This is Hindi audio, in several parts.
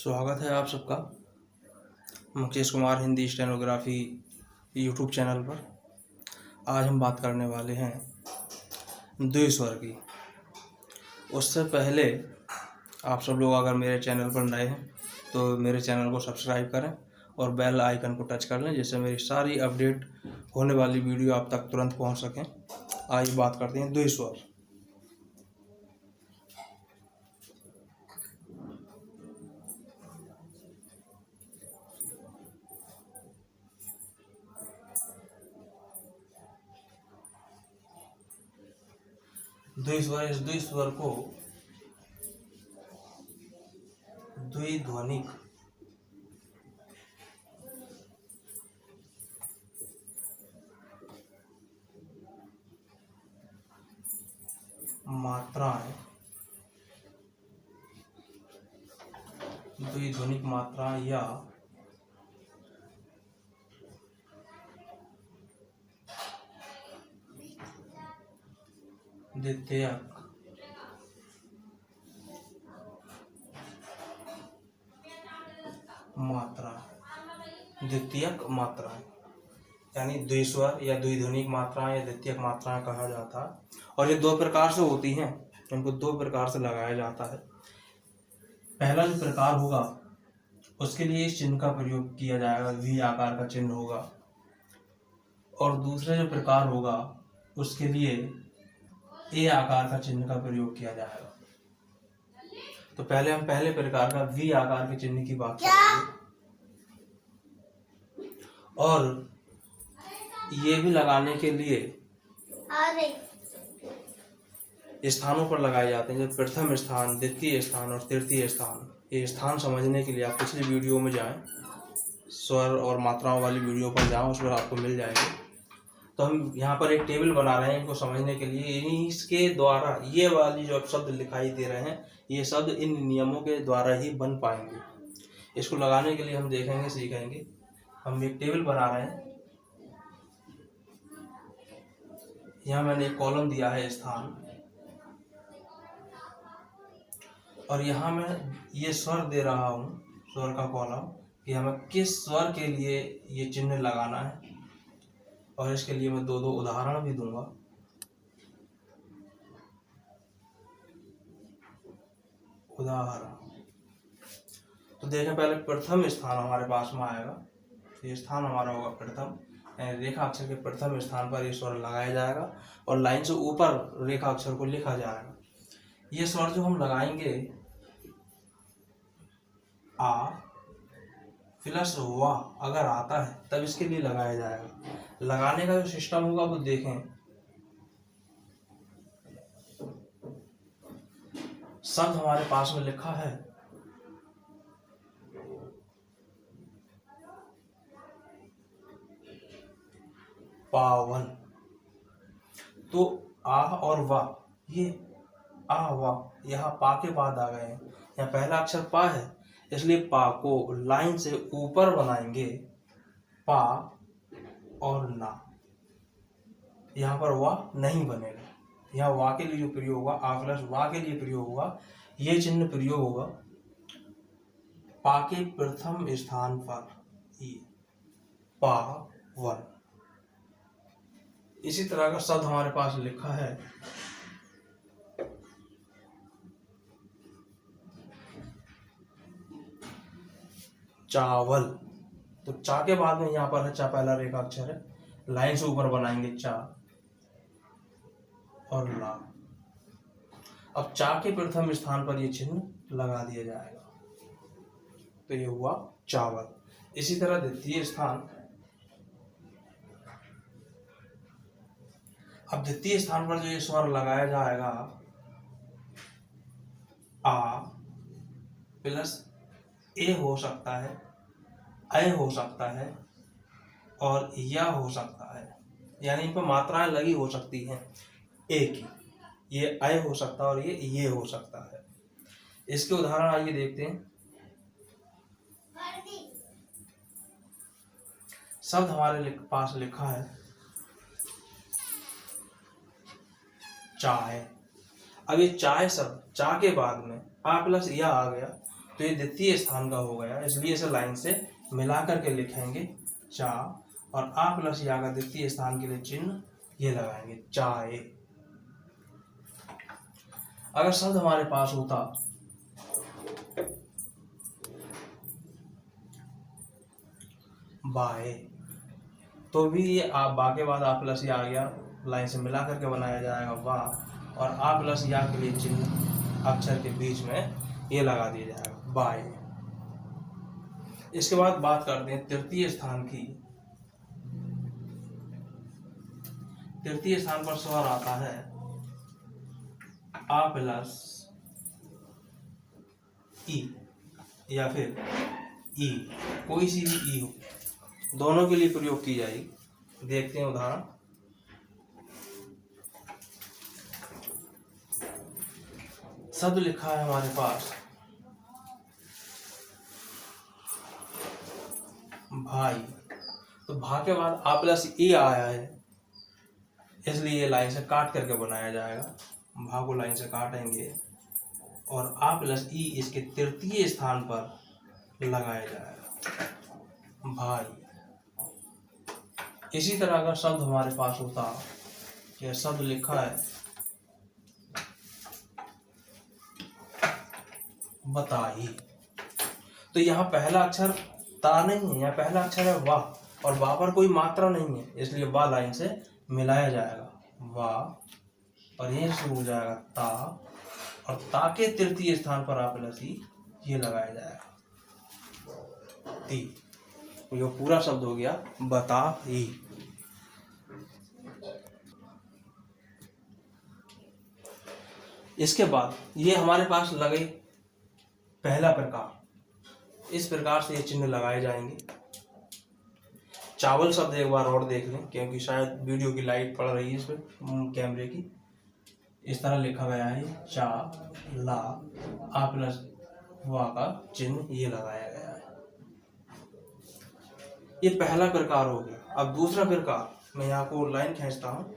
स्वागत है आप सबका Mukesh Kumar Hindi stenography YouTube channel पर। आज हम बात करने वाले हैं द्विस्वर की। उससे पहले आप सब लोग अगर मेरे चैनल पर नए हैं तो मेरे चैनल को सब्सक्राइब करें और बेल आइकन को टच कर लें, जिससे मेरी सारी अपडेट होने वाली वीडियो आप तक तुरंत पहुंच सकें। आइए बात करते हैं द्विस्वर। द्विस्वर, इस द्विस्वर को द्विध्वनिक मात्राएं या द्वितीयक मात्रा यानी द्विस्वर या द्विध्वनिक मात्राएं या द्वितीयक मात्राएं कहा जाता है। और ये दो प्रकार से होती हैं, इनको दो प्रकार से लगाया जाता है। पहला जो प्रकार होगा उसके लिए इस चिन्ह का प्रयोग किया जाएगा, वी आकार का चिन्ह होगा। और दूसरा जो प्रकार होगा उसके लिए ए आकार का चिन्ह का प्रयोग किया जाएगा। तो पहले हम पहले प्रकार का वी आकार के चिन्ह की बात करेंगे। और ये भी लगाने के लिए स्थानों पर लगाए जाते हैं, जैसे प्रथम स्थान, द्वितीय स्थान और तृतीय स्थान। ये स्थान समझने के लिए आप पिछली वीडियो में जाएं, स्वर और मात्राओं वाली वीडियो पर जाएं, उस पर आपको मिल जाएंगे। तो हम यहाँ पर एक टेबल बना रहे हैं इनको समझने के लिए। इसके द्वारा ये वाली जो शब्द दिखाई दे रहे हैं, ये शब्द इन नियमों के द्वारा ही बन पाएंगे। इसको लगाने के लिए हम देखेंगे, सीखेंगे। हम एक टेबल बना रहे हैं। यहाँ मैंने एक कॉलम दिया है स्थान, और यहाँ मैं ये स्वर दे रहा हूँ, स्वर का कॉलम, कि हमें किस स्वर के लिए ये चिन्ह लगाना है। और इसके लिए मैं दो उदाहरण भी दूंगा। उदाहरण तो देखें, पहले प्रथम स्थान हमारे पास में आएगा। ये स्थान हमारा होगा प्रथम, रेखा अक्षर के प्रथम स्थान पर ये स्वर लगाया जाएगा और लाइन से ऊपर रेखा अक्षर को लिखा जाएगा। ये स्वर जो हम लगाएंगे, आ प्लस वा अगर आता है तब इसके लिए लगाया जाएगा। लगाने का जो सिस्टम होगा वो देखें। शब्द हमारे पास में लिखा है पावन। तो आ और वा, ये आ वा यहाँ पा के बाद आ गए हैं। यहाँ पहला अक्षर पा है, इसलिए पा को लाइन से ऊपर बनाएंगे, पा और ना। यहाँ पर वा नहीं बनेगा। यहाँ वा के लिए जो प्रयोग होगा, आ प्लस वा के लिए प्रयोग होगा, ये चिन्ह प्रयोग होगा पा के प्रथम स्थान पर, ये पावन। इसी तरह का शब्द हमारे पास लिखा है चावल। तो चा के बाद में यहाँ पर है, चा पहला रेखा अक्षर है, लाइन से ऊपर बनाएंगे चा और ला। अब चा के प्रथम स्थान पर ये चिन्ह लगा दिया जाएगा, तो ये हुआ चावल। इसी तरह द्वितीय स्थान, अब द्वितीय स्थान पर जो ये स्वर लगाया जाएगा, आ प्लस ए हो सकता है, ऐ हो सकता है और या हो सकता है। यानी इन पर मात्राएं लगी हो सकती हैं ए की। ये ऐ हो सकता है और ये हो सकता है। इसके उदाहरण आइए देखते हैं। शब्द हमारे पास लिखा है चाय। अब ये चाय शब्द, चा के बाद में आ प्लस या आ गया, तो ये द्वितीय स्थान का हो गया, इसलिए इसे लाइन से मिला करके लिखेंगे चा, और आ प्लस या का द्वितीय स्थान के लिए चिन्ह ये लगाएंगे चाय। अगर शब्द हमारे पास होता बाय, तो भी ये आ बा के बाद आ प्लस या आ गया, लाइन से मिला करके बनाया जाएगा वाह, और आ प्लस या के लिए चिन्ह अक्षर के बीच में ये लगा दिया जाएगा बाय। इसके बाद बात करते हैं तृतीय स्थान की। तृतीय स्थान पर स्वर आता है आ प्लस ई या फिर ई, कोई सी भी ई हो, दोनों के लिए प्रयोग की जाएगी। देखते हैं उदाहरण। शब्द लिखा है हमारे पास भाई, तो भा के बाद आ प्लस ई आया है, इसलिए ये लाइन से काट करके बनाया जाएगा। भा को लाइन से काटेंगे और आ प्लस ई इसके तृतीय स्थान पर लगाया जाएगा भाई। इसी तरह का शब्द हमारे पास होता, यह शब्द लिखा है बताई, तो यहाँ पहला अक्षर ता नहीं है, यहाँ पहला अक्षर है वाह, और वाह पर कोई मात्रा नहीं है, इसलिए वाह लाइन से मिलाया जाएगा वाह, और यहीं शुरू हो जाएगा ता, और ता के तृतीय स्थान पर आ प्लस ई ये लगाया जाएगा ती। ये पूरा शब्द हो गया बता ही। इसके बाद ये हमारे पास लगे पहला प्रकार, इस प्रकार से ये चिन्ह लगाए जाएंगे। चावल शब्द एक बार और देख लें, क्योंकि शायद वीडियो की लाइट पड़ रही है इस पर कैमरे की। इस तरह लिखा गया है चा ला आ प्लस वा का चिन्ह ये लगाया गया है। ये पहला प्रकार हो गया। अब दूसरा प्रकार, मैं यहाँ को लाइन खींचता हूँ,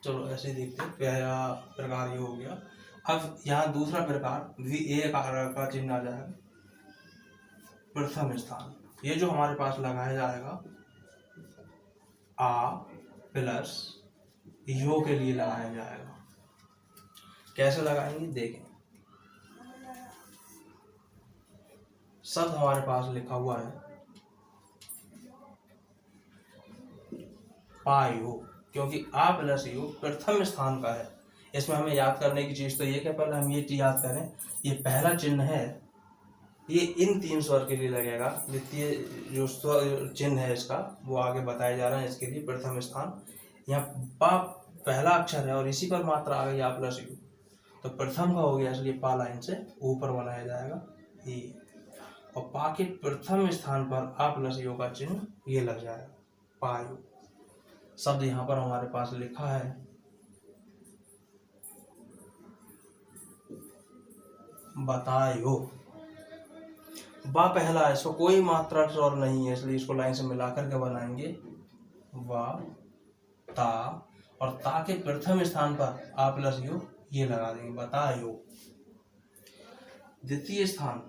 चलो ऐसे देखते हैं। पहला प्रकार ये हो गया। अब यहाँ दूसरा प्रकार भी एक आकार का चिन्ह आ जाएगा प्रथम स्थान। ये जो हमारे पास लगाया जाएगा आ प्लस यो के लिए लगाया जाएगा। कैसे लगाएंगे देखें। शब्द हमारे पास लिखा हुआ है पायो, क्योंकि आ प्लस यो प्रथम स्थान का है। इसमें हमें याद करने की चीज तो ये कि पहले हम ये याद करें, ये पहला चिन्ह है, ये इन तीन स्वर के लिए लगेगा। द्वितीय जो स्वर चिन्ह है इसका वो आगे बताया जा रहा है, इसके लिए प्रथम स्थान। यहाँ पा पहला अक्षर है और इसी पर मात्रा आ गई आ प्लस यू, तो प्रथम का हो गया, इसलिए पा लाइन से ऊपर बनाया जाएगा ये, और पा के प्रथम स्थान पर आ प्लस यू का चिन्ह ये लग जाएगा पायु। शब्द यहाँ पर हमारे पास लिखा है बतायो। बा पहला है, इसको कोई मात्रा स्वर नहीं है, इसलिए इसको लाइन से मिला करके बनाएंगे वा ता, और ता के प्रथम स्थान पर आ प्लस यू ये लगा देंगे बतायो। द्वितीय स्थान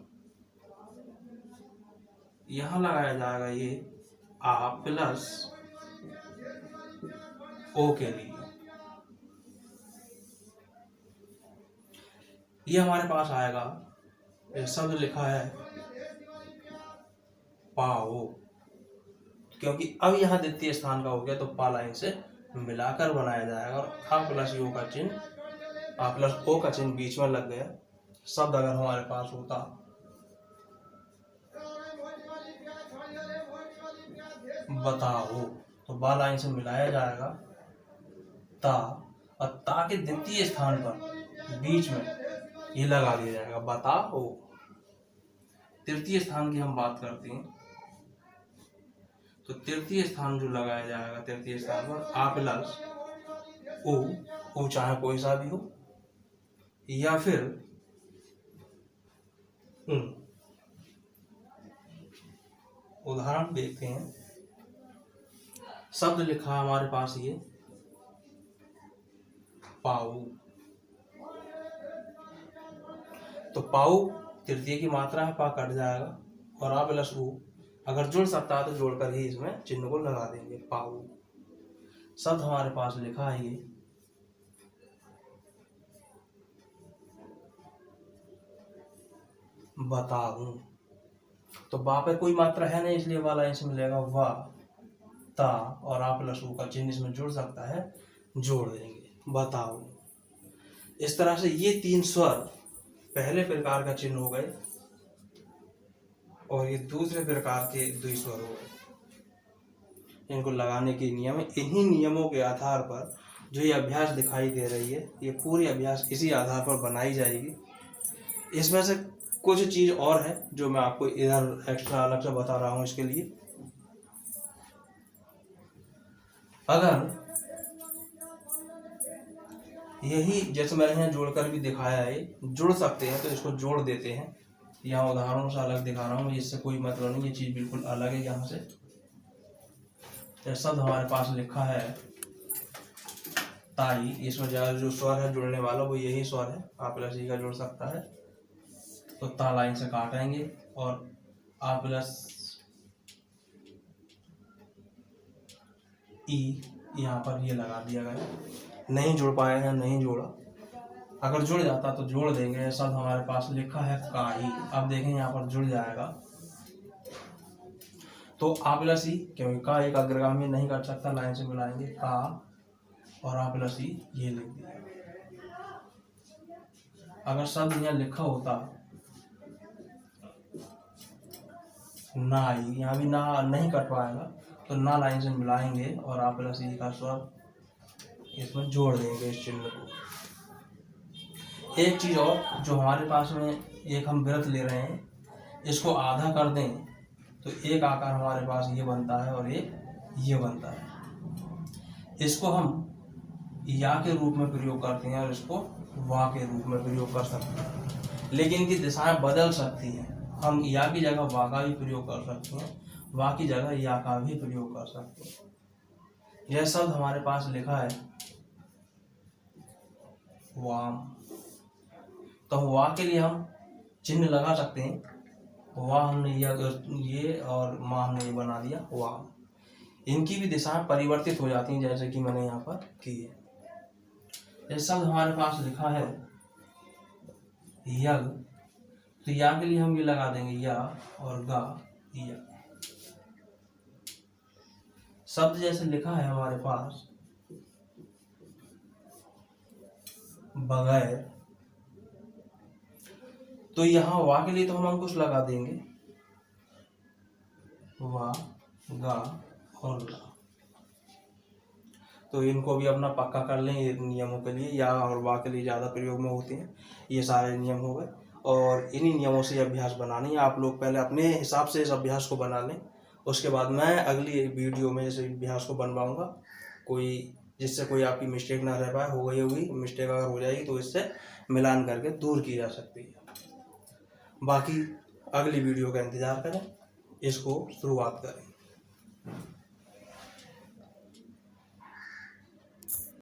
यहां लगाया जाएगा ये आ प्लस ओ के लिए। ये हमारे पास आएगा, शब्द लिखा है पाओ, क्योंकि अब यहाँ द्वितीय स्थान का हो गया, तो पा लाइन से मिलाकर बनाया जाएगा, और आ प्लस ओ का चिन्ह, आ प्लस ओ का चिन्ह बीच में लग गया। शब्द अगर हमारे पास होता बताओ, तो बा लाइन से मिलाया जाएगा ता, और ता के द्वितीय स्थान पर बीच में ये लगा दिया जाएगा बताओ। तृतीय स्थान की हम बात करते हैं, तो तृतीय स्थान जो लगाया जाएगा, तृतीय स्थान पर आ प्लस ओ चाहे कोई सा भी हो, या फिर उदाहरण देखते हैं। शब्द लिखा है हमारे पास ये पाऊ, तो पाऊ तृतीय की मात्रा है, पा कट जाएगा और आ प्लस ऊ अगर जुड़ सकता है तो जोड़कर ही इसमें चिन्ह को लगा देंगे। पाऊ शब्द हमारे पास लिखा है ये बताऊं। तो बा पे कोई मात्रा है नहीं इसलिए वाला लाइन से मिलेगा वा ता और आ प्लस ऊ का चिन्ह इसमें जुड़ सकता है, जोड़ देंगे बताओ। इस तरह से ये 3 स्वर पहले प्रकार का चिन्ह हो गए और ये दूसरे प्रकार के 2 स्वर हो गए। इनको लगाने के नियम, इन्हीं नियमों के आधार पर जो ये अभ्यास दिखाई दे रही है, ये पूरी अभ्यास इसी आधार पर बनाई जाएगी। इसमें से कुछ चीज और है जो मैं आपको इधर एक्स्ट्रा अलग से बता रहा हूं। इसके लिए अगर यही जैसे मैंने यहाँ जोड़कर भी दिखाया है, जुड़ सकते हैं तो इसको जोड़ देते हैं। यहाँ उदाहरणों से अलग दिखा रहा हूँ, इससे कोई मतलब नहीं, ये चीज बिल्कुल अलग है। यहाँ से शब्द हमारे पास लिखा है ताई, इसमें जो स्वर है जुड़ने वाला वो यही स्वर है, आ प्लस ई का जुड़ सकता है। तो ता लाइन से काटेंगे और आ प्लस ई यहाँ पर ये लगा दिया गया। नहीं जुड़ पाए हैं, नहीं जोड़ा, अगर जुड़ जाता तो जोड़ देंगे। शब्द हमारे पास लिखा है काही, अब देखें यहाँ पर जुड़ जाएगा तो आ प्लस ई, क्योंकि का एक अग्रगामी नहीं कर सकता, लाइन से मिलाएंगे का और आ प्लस ई ये लिख दिया। अगर शब्द यहाँ लिखा होता नाई, यहाँ भी ना नहीं कर पाएगा तो ना लाइन से मिलाएंगे और आ प्लस ई का स्वर इसमें जोड़ देंगे इस चिन्ह को। एक चीज और जो हमारे पास में एक हम व्रत ले रहे हैं, इसको आधा कर दें तो एक आकार हमारे पास ये बनता है और एक ये बनता है। इसको हम या के रूप में प्रयोग करते हैं और इसको वा के रूप में प्रयोग कर सकते हैं, लेकिन इनकी दिशाएं बदल सकती हैं। हम या की जगह वा का भी प्रयोग कर सकते हैं, वा की जगह या का भी प्रयोग कर सकते हैं। यह शब्द हमारे पास लिखा है वाम, तो वा के लिए हम चिन्ह लगा सकते हैं। वाह हमने ये और माँ हमने ये बना दिया वाह। इनकी भी दिशाएं परिवर्तित हो जाती हैं जैसे कि मैंने यहाँ पर की है। ये शब्द हमारे पास लिखा है यग, तो या के लिए हम ये लगा देंगे या और गा या। शब्द जैसे लिखा है हमारे पास बगैर, तो यहाँ वा के लिए तो हम अंकुश लगा देंगे, वा गा और ला। तो इनको भी अपना पक्का कर लें ये नियमों के लिए, या और वा के लिए ज़्यादा प्रयोग में होते हैं। ये सारे नियम हो गए और इन्हीं नियमों से अभ्यास बनानी है। आप लोग पहले अपने हिसाब से इस अभ्यास को बना लें, उसके बाद मैं अगली वीडियो में इस अभ्यास को बनवाऊंगा, कोई जिससे कोई आपकी मिस्टेक ना रह पाए। हो गई होगी मिस्टेक, अगर हो जाएगी तो इससे मिलान करके दूर की जा सकती है। बाकी अगली वीडियो का इंतज़ार करें, इसको शुरुआत करें।